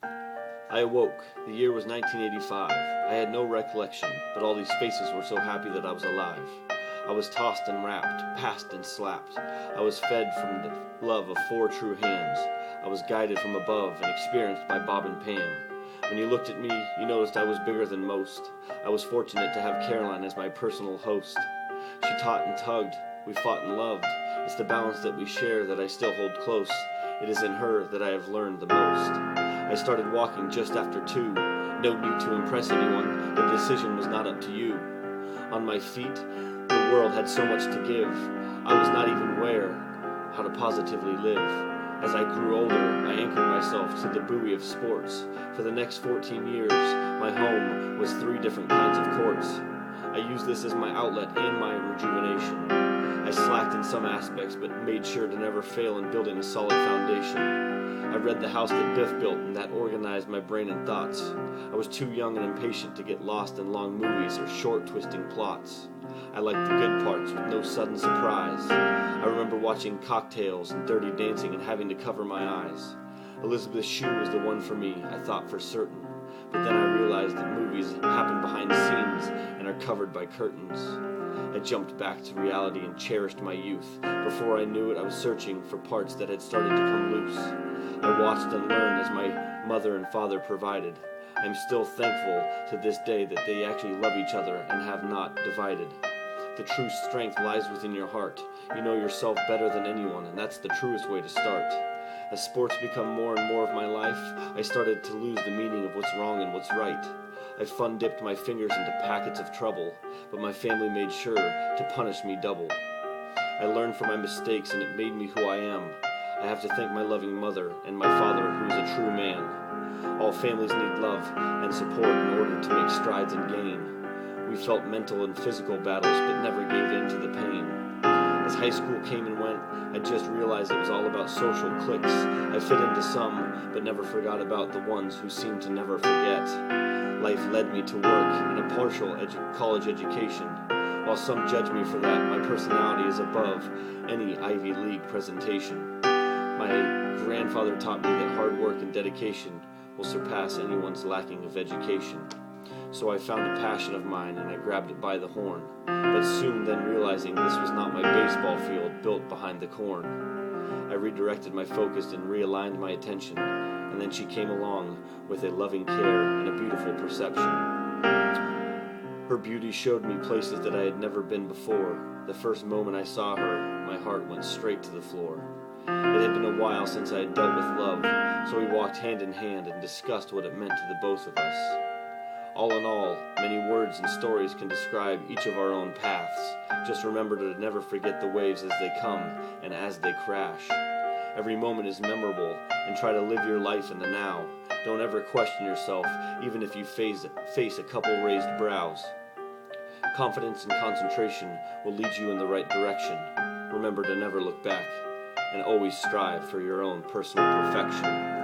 I awoke. The year was 1985. I had no recollection, but all these faces were so happy that I was alive. I was tossed and wrapped, passed and slapped. I was fed from the love of four true hands. I was guided from above and experienced by Bob and Pam. When you looked at me, you noticed I was bigger than most. I was fortunate to have Caroline as my personal host. She taught and tugged. We fought and loved. It's the balance that we share that I still hold close. It is in her that I have learned the most. I started walking just after 2. No need to impress anyone. The decision was not up to you. On my feet, the world had so much to give. I was not even aware how to positively live. As I grew older, I anchored myself to the buoy of sports. For the next 14 years, my home was 3 different kinds of courts. I used this as my outlet and my rejuvenation. I slacked in some aspects, but made sure to never fail in building a solid foundation. I read The House That Biff Built, and that organized my brain and thoughts. I was too young and impatient to get lost in long movies or short, twisting plots. I liked the good parts with no sudden surprise. I remember watching Cocktails and Dirty Dancing and having to cover my eyes. Elizabeth Shue was the one for me, I thought for certain. But then I realized that movies happen behind the scenes and are covered by curtains. I jumped back to reality and cherished my youth. Before I knew it, I was searching for parts that had started to come loose. I watched and learned as my mother and father provided. I'm still thankful to this day that they actually love each other and have not divided. The true strength lies within your heart. You know yourself better than anyone, and that's the truest way to start. As sports become more and more of my life, I started to lose the meaning of what's wrong and what's right. I fun-dipped my fingers into packets of trouble, but my family made sure to punish me double. I learned from my mistakes, and it made me who I am. I have to thank my loving mother and my father, who is a true man. All families need love and support in order to make strides and gain. We felt mental and physical battles, but never gave in to the pain. As high school came and went, I just realized it was all about social cliques. I fit into some, but never forgot about the ones who seemed to never forget. Life led me to work and a partial college education. While some judge me for that, my personality is above any Ivy League presentation. My grandfather taught me that hard work and dedication will surpass anyone's lacking of education. So I found a passion of mine and I grabbed it by the horn, but soon then realizing this was not my baseball field built behind the corn. I redirected my focus and realigned my attention, and then she came along with a loving care and a beautiful perception. Her beauty showed me places that I had never been before. The first moment I saw her, my heart went straight to the floor. It had been a while since I had dealt with love, so we walked hand in hand and discussed what it meant to the both of us. All in all, many words and stories can describe each of our own paths. Just remember to never forget the waves as they come and as they crash. Every moment is memorable, and try to live your life in the now. Don't ever question yourself, even if you face a couple raised brows. Confidence and concentration will lead you in the right direction. Remember to never look back, and always strive for your own personal perfection.